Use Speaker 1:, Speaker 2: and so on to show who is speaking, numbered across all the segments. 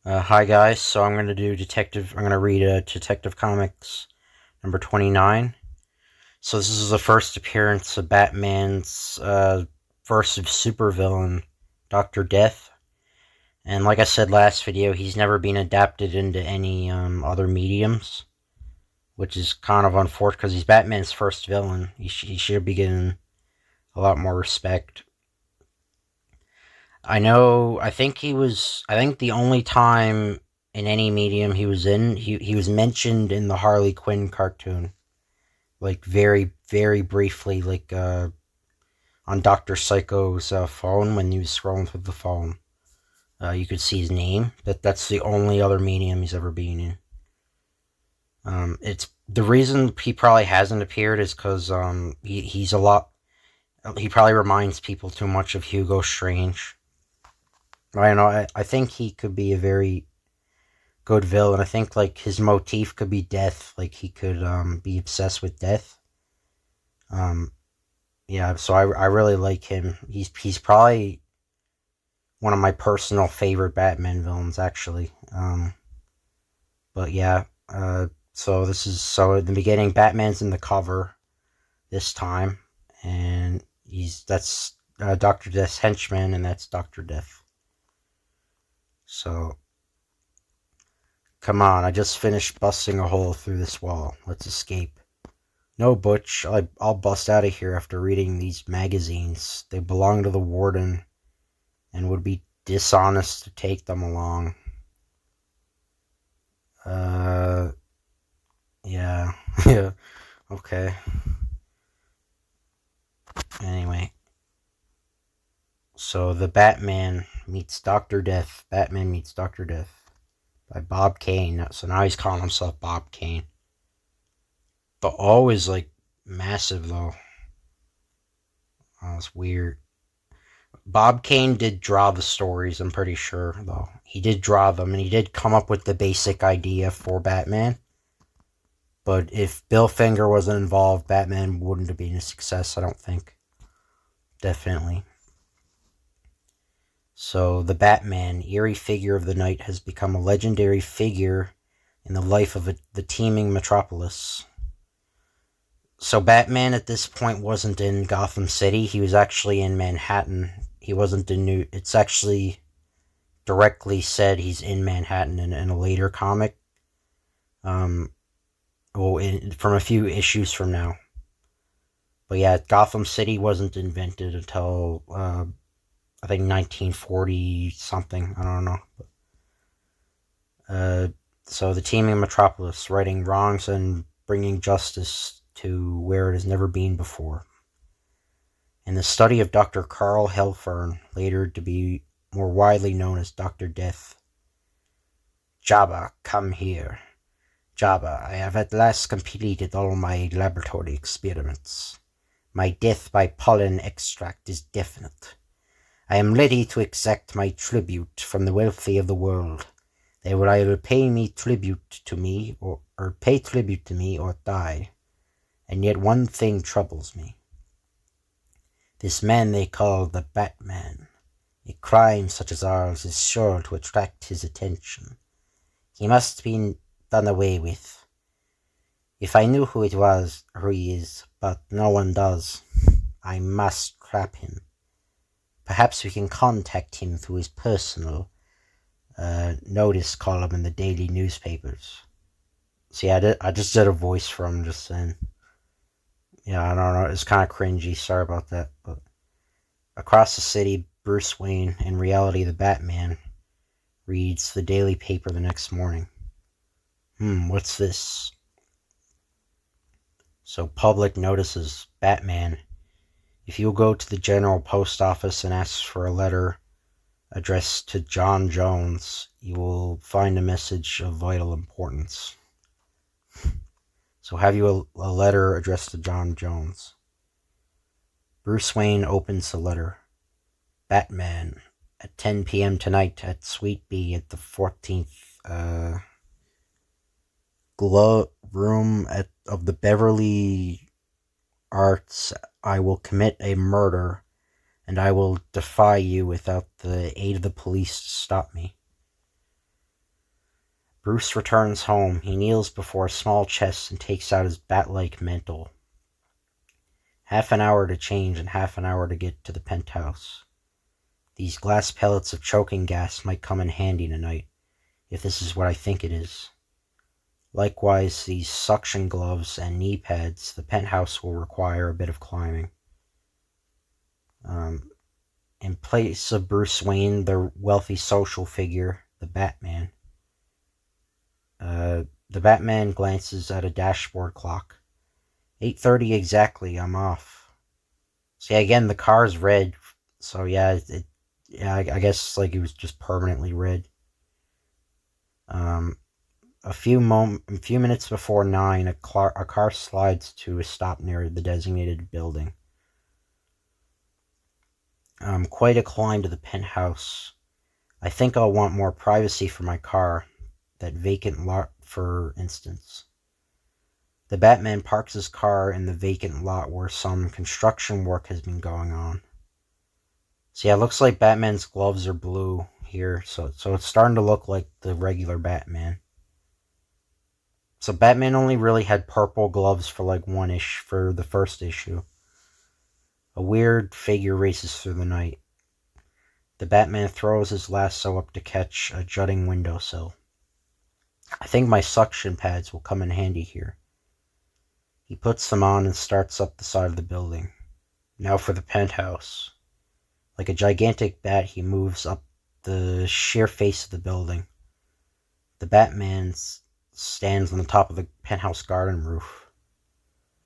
Speaker 1: Hi guys, so I'm gonna read Detective Comics number 29. So this is the first appearance of Batman's first supervillain, Dr. Death. And like I said last video, he's never been adapted into any other mediums, which is kind of unfortunate because he's Batman's first villain. He should be getting a lot more respect. I think the only time in any medium he was in, he was mentioned in the Harley Quinn cartoon. Like, very, very briefly, like, on Dr. Psycho's phone when he was scrolling through the phone. You could see his name. That's the only other medium he's ever been in. It's the reason he probably hasn't appeared is because he's a lot. He probably reminds people too much of Hugo Strange. I don't know. I think he could be a very good villain. I think like his motif could be death. Like he could be obsessed with death. Um, yeah. So I really like him. He's probably one of my personal favorite Batman villains, actually. But yeah. So in the beginning, Batman's in the cover this time, and that's Doctor Death's henchman, and that's Doctor Death. So come on, I just finished busting a hole through this wall. Let's escape. No, Butch, I'll bust out of here after reading these magazines. They belong to the warden, and would be dishonest to take them along. Yeah. Yeah, okay. Anyway, so the Batman meets Dr. Death. Batman meets Dr. Death by Bob Kane. So now he's calling himself Bob Kane. But always like massive though. Oh, it's weird. Bob Kane did draw the stories, I'm pretty sure, though. He did draw them, and he did come up with the basic idea for Batman. But if Bill Finger wasn't involved, Batman wouldn't have been a success, I don't think. Definitely. So, the Batman, eerie figure of the night, has become a legendary figure in the life of the teeming metropolis. So, Batman at this point wasn't in Gotham City, he was actually in Manhattan. He wasn't in It's actually directly said he's in Manhattan in a later comic. From a few issues from now. But yeah, Gotham City wasn't invented until I think 1940 something. I don't know. So the teeming metropolis, righting wrongs and bringing justice to where it has never been before. In the study of Dr. Carl Hellfern, later to be more widely known as Dr. Death. Jabba, come here. Jabba, I have at last completed all my laboratory experiments. My death by pollen extract is definite. I am ready to exact my tribute from the wealthy of the world. They will either pay tribute to me or die. And yet one thing troubles me. This man they call the Batman. A crime such as ours is sure to attract his attention. He must be done away with. If I knew who he is, but no one does, I must trap him. Perhaps we can contact him through his personal notice column in the daily newspapers. See, I just did a voice for him just then. Yeah, I don't know, it's kind of cringy, sorry about that. But across the city, Bruce Wayne, in reality the Batman, reads the daily paper the next morning. What's this? So public notices, Batman. If you go to the General Post Office and ask for a letter addressed to John Jones, you will find a message of vital importance. So have you a letter addressed to John Jones? Bruce Wayne opens the letter. Batman, at 10 p.m. tonight at Suite B at the 14th Glove Room of the Beverly Arts, I will commit a murder, and I will defy you without the aid of the police to stop me. Bruce returns home. He kneels before a small chest and takes out his bat-like mantle. Half an hour to change and half an hour to get to the penthouse. These glass pellets of choking gas might come in handy tonight, if this is what I think it is. Likewise, these suction gloves and knee pads. The penthouse will require a bit of climbing. In place of Bruce Wayne, the wealthy social figure, the Batman. The Batman glances at a dashboard clock. 8:30 exactly, I'm off. So yeah, again, the car's red. So yeah, I guess like it was just permanently red. A few minutes before 9, a car slides to a stop near the designated building. Quite a climb to the penthouse. I think I'll want more privacy for my car. That vacant lot, for instance. The Batman parks his car in the vacant lot where some construction work has been going on. So yeah, it looks like Batman's gloves are blue here, so it's starting to look like the regular Batman. So Batman only really had purple gloves for like for the first issue. A weird figure races through the night. The Batman throws his lasso up to catch a jutting windowsill. I think my suction pads will come in handy here. He puts them on and starts up the side of the building. Now for the penthouse. Like a gigantic bat, he moves up the sheer face of the building. The Batman stands on the top of the penthouse garden roof.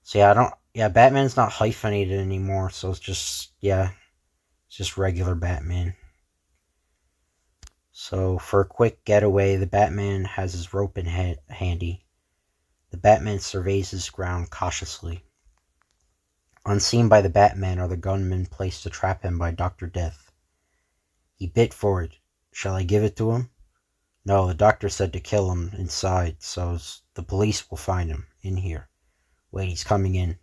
Speaker 1: So Batman's not hyphenated anymore, so it's just regular Batman. So for a quick getaway, the Batman has his rope in handy. The Batman surveys his ground cautiously. Unseen by the Batman are the gunmen placed to trap him by Dr. Death. He bit for it. Shall I give it to him? No, the doctor said to kill him inside, so the police will find him in here. Wait, he's coming in.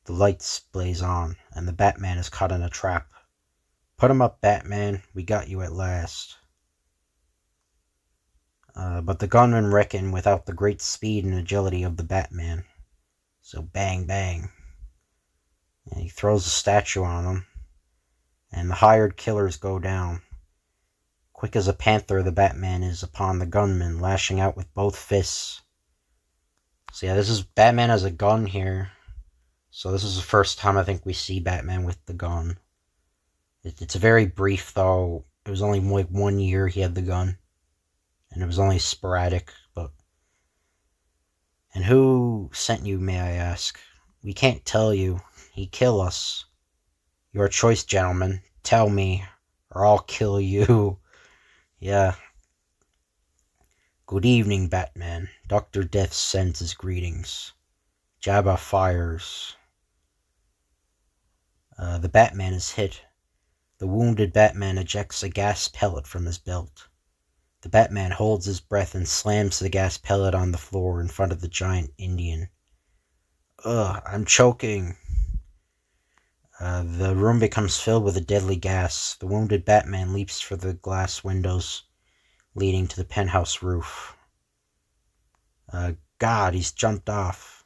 Speaker 1: The lights blaze on, and the Batman is caught in a trap. Put him up, Batman. We got you at last. But the gunmen reckon without the great speed and agility of the Batman. So bang, bang. And he throws a statue on him, and the hired killers go down. Quick as a panther, the Batman is upon the gunman, lashing out with both fists. So yeah, this is Batman has a gun here. So this is the first time I think we see Batman with the gun. It's very brief, though. It was only like 1 year he had the gun. And it was only sporadic, but... And who sent you, may I ask? We can't tell you. He'd kill us. Your choice, gentlemen. Tell me, or I'll kill you. Yeah. Good evening, Batman. Dr. Death sends his greetings. Jabba fires. The Batman is hit. The wounded Batman ejects a gas pellet from his belt. The Batman holds his breath and slams the gas pellet on the floor in front of the giant Indian. Ugh, I'm choking. The room becomes filled with a deadly gas. The wounded Batman leaps for the glass windows leading to the penthouse roof. God, he's jumped off.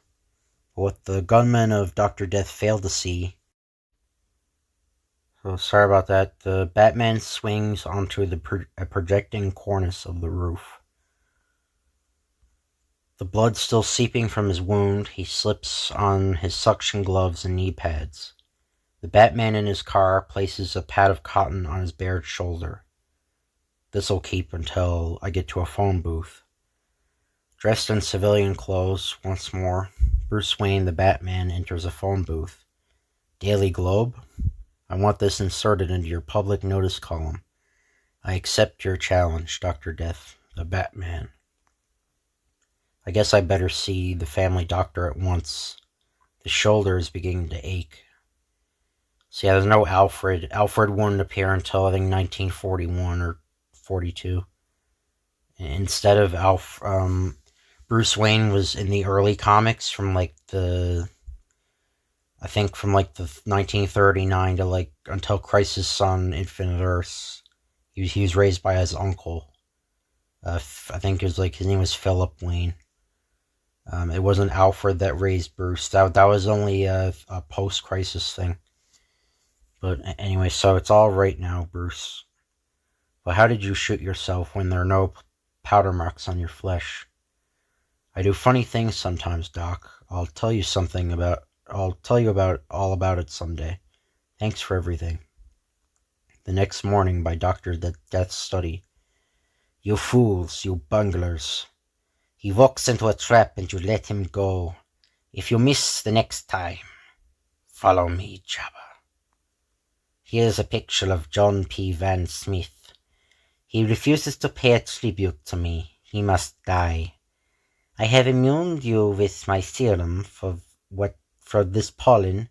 Speaker 1: What the gunmen of Dr. Death failed to see. So sorry about that. The Batman swings onto a projecting cornice of the roof. The blood still seeping from his wound, he slips on his suction gloves and knee pads. The Batman in his car places a pad of cotton on his bared shoulder. This'll keep until I get to a phone booth. Dressed in civilian clothes, once more, Bruce Wayne, the Batman, enters a phone booth. Daily Globe? I want this inserted into your public notice column. I accept your challenge, Dr. Death, the Batman. I guess I better see the family doctor at once. The shoulder is beginning to ache. So yeah, there's no Alfred. Alfred wouldn't appear until, I think, 1941 or 42. Instead of Bruce Wayne was in the early comics from the 1939 to until Crisis on Infinite Earths. He was raised by his uncle. I think it was like his name was Philip Wayne. It wasn't Alfred that raised Bruce. That was only a post-crisis thing. But anyway, so it's all right now, Bruce. But how did you shoot yourself when there are no powder marks on your flesh? I do funny things sometimes, Doc. I'll tell you all about it someday. Thanks for everything. The next morning by Dr. Death's study. You fools, you bunglers. He walks into a trap and you let him go. If you miss the next time, follow me, Jabba. Here's a picture of John P. Van Smith. He refuses to pay a tribute to me. He must die. I have immuned you with my serum for this pollen,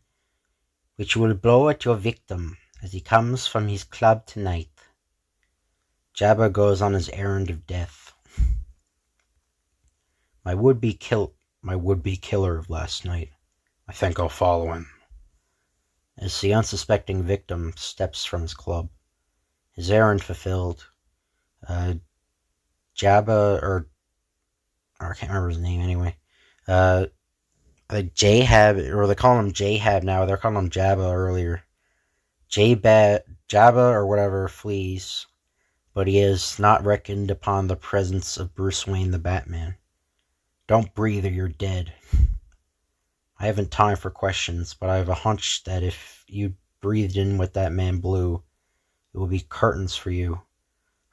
Speaker 1: which will blow at your victim as he comes from his club tonight. Jabba goes on his errand of death. My would-be killer of last night. I think I'll follow him. As the unsuspecting victim steps from his club, his errand fulfilled, Jabba, or I can't remember his name anyway. Jahab, or they call him Jahab now. They're calling him Jabba earlier. Jabba or whatever flees, but he is not reckoned upon the presence of Bruce Wayne the Batman. Don't breathe or you're dead. I haven't time for questions, but I have a hunch that if you breathed in what that man blew, it will be curtains for you.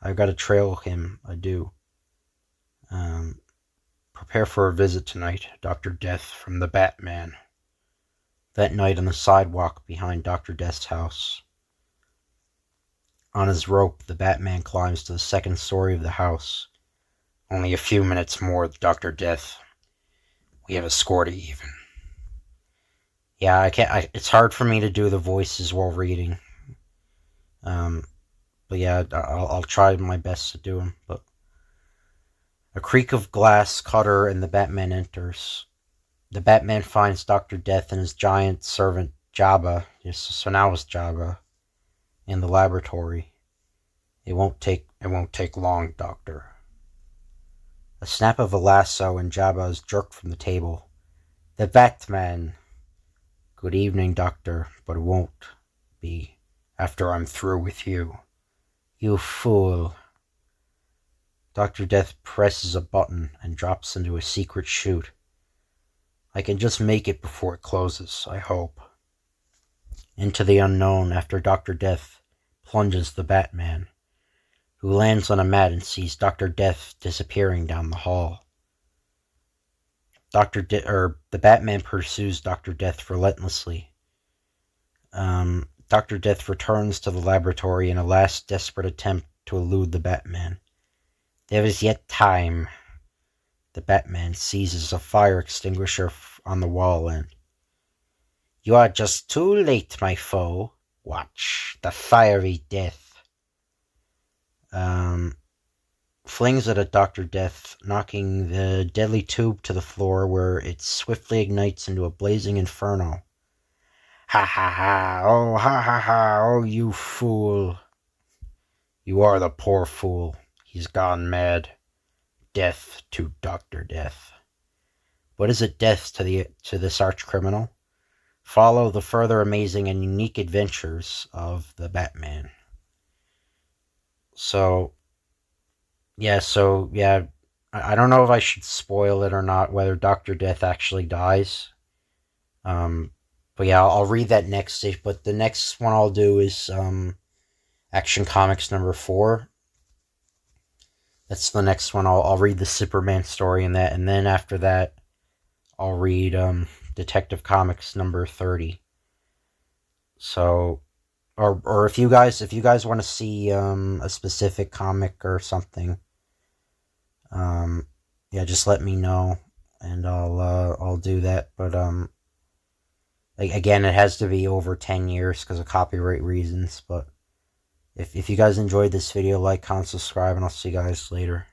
Speaker 1: I've got to trail him. I do. Prepare for a visit tonight, Dr. Death from the Batman. That night on the sidewalk behind Dr. Death's house. On his rope, the Batman climbs to the second story of the house. Only a few minutes more, Dr. Death. We have a score to even. Yeah, I can't. It's hard for me to do the voices while reading. But yeah, I'll try my best to do them. But a creak of glass cutter and the Batman enters. The Batman finds Dr. Death and his giant servant Jabba. Yes, so now it's Jabba in the laboratory. It won't take long, Doctor. A snap of a lasso and Jabba is jerked from the table. The Batman. Good evening, Doctor, but it won't be after I'm through with you. You fool. Dr. Death presses a button and drops into a secret chute. I can just make it before it closes, I hope. Into the unknown after Dr. Death plunges the Batman, who lands on a mat and sees Dr. Death disappearing down the hall. The Batman pursues Dr. Death relentlessly. Dr. Death returns to the laboratory in a last desperate attempt to elude the Batman. There is yet time. The Batman seizes a fire extinguisher on the wall and... You are just too late, my foe. Watch the fiery death. Flings it at Dr. Death, knocking the deadly tube to the floor where it swiftly ignites into a blazing inferno. Ha ha ha, oh you fool. You are the poor fool. He's gone mad. Death to Dr. Death. What is it death to this arch-criminal? Follow the further amazing and unique adventures of the Batman. So, I don't know if I should spoil it or not, whether Dr. Death actually dies. But yeah, I'll read that next stage. But the next one I'll do is Action Comics number 4. That's the next one. I'll read the Superman story in that, and then after that, I'll read Detective Comics number 30. So, or if you guys want to see a specific comic or something, just let me know, and I'll do that. But again, it has to be over 10 years because of copyright reasons. But if you guys enjoyed this video, like, comment, subscribe, and I'll see you guys later.